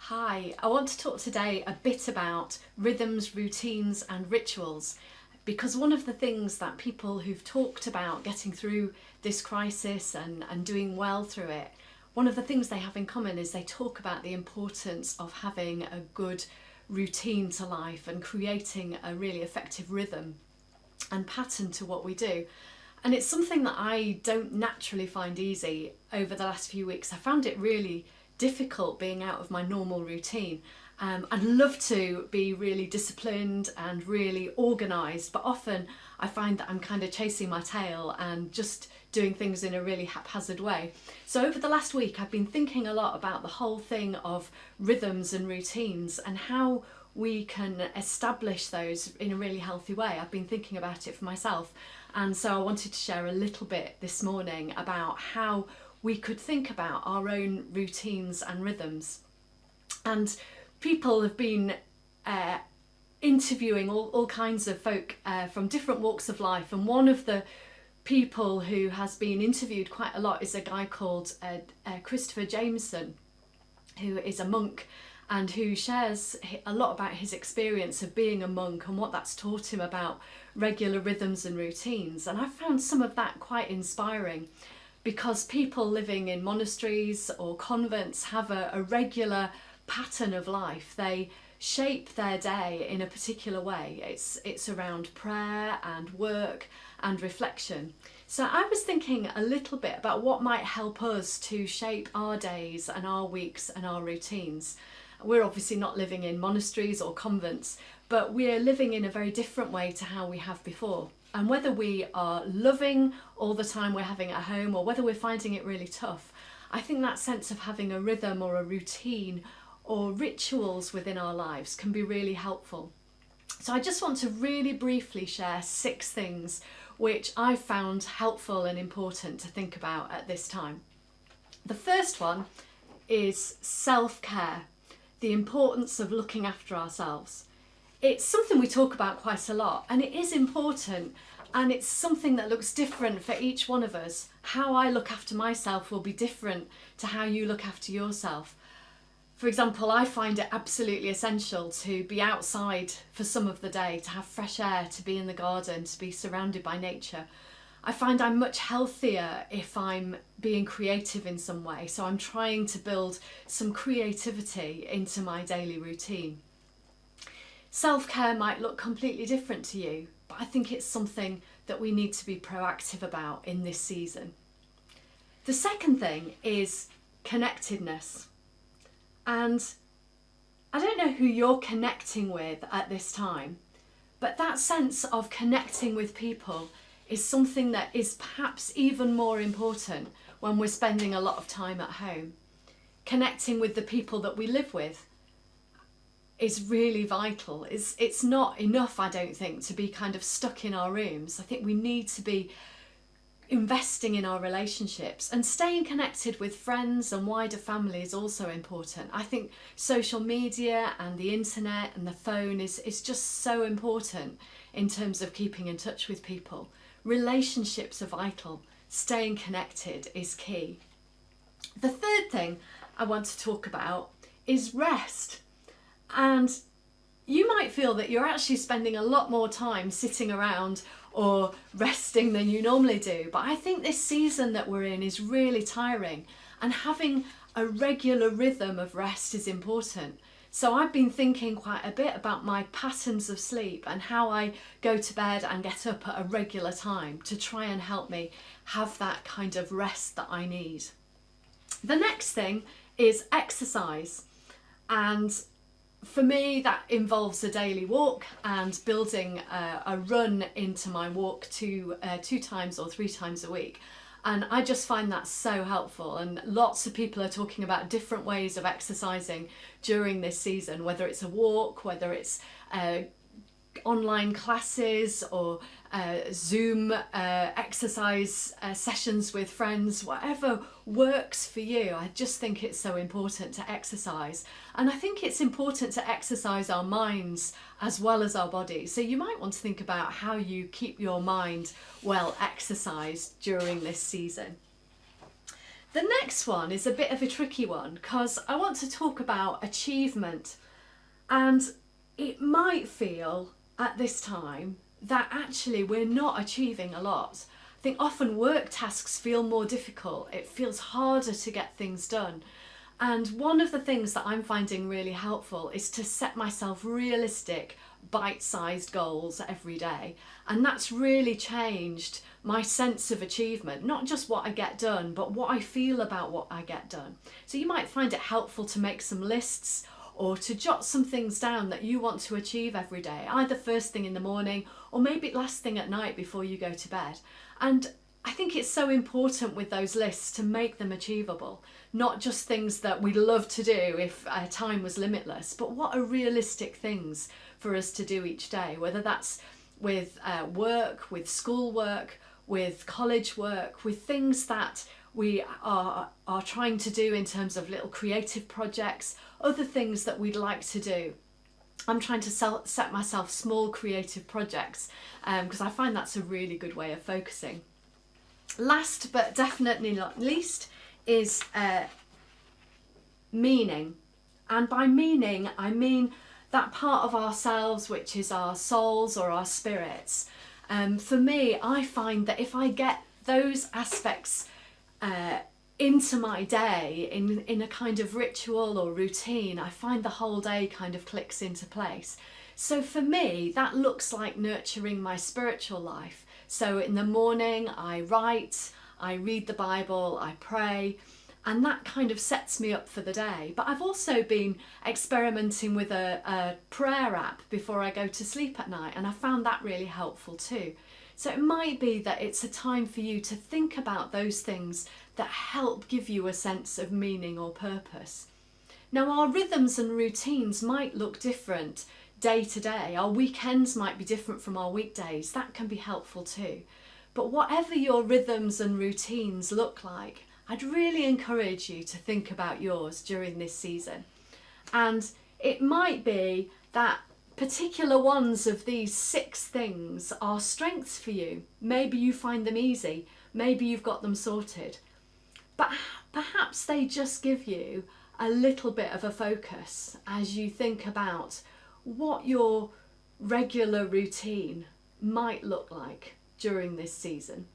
Hi, I want to talk today a bit about rhythms, routines and rituals, because one of the things that people who've talked about getting through this crisis and doing well through it, one of the things they have in common is they talk about the importance of having a good routine to life and creating a really effective rhythm and pattern to what we do. And it's something that I don't naturally find easy over the last few weeks. I found it really difficult being out of my normal routine. I'd love to be really disciplined and really organised, but often I find that I'm kind of chasing my tail and just doing things in a really haphazard way. So over the last week I've been thinking a lot about the whole thing of rhythms and routines and how we can establish those in a really healthy way. I've been thinking about it for myself, and so I wanted to share a little bit this morning about how we could think about our own routines and rhythms. And people have been interviewing all kinds of folk from different walks of life, and one of the people who has been interviewed quite a lot is a guy called Christopher Jameson, who is a monk and who shares a lot about his experience of being a monk and what that's taught him about regular rhythms and routines. And I found some of that quite inspiring, because people living in monasteries or convents have a regular pattern of life. They shape their day in a particular way. It's around prayer and work and reflection. So I was thinking a little bit about what might help us to shape our days and our weeks and our routines. We're obviously not living in monasteries or convents, but we're living in a very different way to how we have before. And whether we are loving all the time we're having at home or whether we're finding it really tough, I think that sense of having a rhythm or a routine or rituals within our lives can be really helpful. So I just want to really briefly share 6 things which I found helpful and important to think about at this time. The first one is self-care, the importance of looking after ourselves. It's something we talk about quite a lot, and it is important, and it's something that looks different for each one of us. How I look after myself will be different to how you look after yourself. For example, I find it absolutely essential to be outside for some of the day, to have fresh air, to be in the garden, to be surrounded by nature. I find I'm much healthier if I'm being creative in some way, so I'm trying to build some creativity into my daily routine. Self-care might look completely different to you, but I think it's something that we need to be proactive about in this season. The second thing is connectedness. And I don't know who you're connecting with at this time, but that sense of connecting with people is something that is perhaps even more important when we're spending a lot of time at home. Connecting with the people that we live with is really vital. It's not enough, I don't think, to be kind of stuck in our rooms. I think we need to be investing in our relationships, and staying connected with friends and wider family is also important. I think social media and the internet and the phone is just so important in terms of keeping in touch with people. Relationships are vital. Staying connected is key. The third thing I want to talk about is rest. And you might feel that you're actually spending a lot more time sitting around or resting than you normally do. But I think this season that we're in is really tiring, and having a regular rhythm of rest is important. So I've been thinking quite a bit about my patterns of sleep and how I go to bed and get up at a regular time to try and help me have that kind of rest that I need. The next thing is exercise. And for me, that involves a daily walk and building a run into my walk 2 times or 3 times a week. And I just find that so helpful. And lots of people are talking about different ways of exercising during this season, whether it's a walk, whether it's online classes or Zoom exercise sessions with friends, whatever works for you. I just think it's so important to exercise. And I think it's important to exercise our minds as well as our bodies. So you might want to think about how you keep your mind well exercised during this season. The next one is a bit of a tricky one because I want to talk about achievement, and it might feel at this time that actually we're not achieving a lot. I think often work tasks feel more difficult, it feels harder to get things done. And one of the things that I'm finding really helpful is to set myself realistic, bite-sized goals every day. And that's really changed my sense of achievement, not just what I get done, but what I feel about what I get done. So you might find it helpful to make some lists or to jot some things down that you want to achieve every day, either first thing in the morning or maybe last thing at night before you go to bed. And I think it's so important with those lists to make them achievable, not just things that we'd love to do if time was limitless, but what are realistic things for us to do each day, whether that's with work, with school work, with college work, with things that we are trying to do in terms of little creative projects, other things that we'd like to do. I'm trying to set myself small creative projects because I find that's a really good way of focusing. Last but definitely not least is meaning. And by meaning, I mean that part of ourselves which is our souls or our spirits. For me, I find that if I get those aspects into my day in a kind of ritual or routine, I find the whole day kind of clicks into place. So for me, that looks like nurturing my spiritual life. So in the morning, I write, I read the Bible, I pray, and that kind of sets me up for the day. But I've also been experimenting with a prayer app before I go to sleep at night, and I found that really helpful too. So it might be that it's a time for you to think about those things that help give you a sense of meaning or purpose. Now, our rhythms and routines might look different day to day. Our weekends might be different from our weekdays. That can be helpful too. But whatever your rhythms and routines look like, I'd really encourage you to think about yours during this season. And it might be that particular ones of these 6 things are strengths for you. Maybe you find them easy. Maybe you've got them sorted. But perhaps they just give you a little bit of a focus as you think about what your regular routine might look like during this season.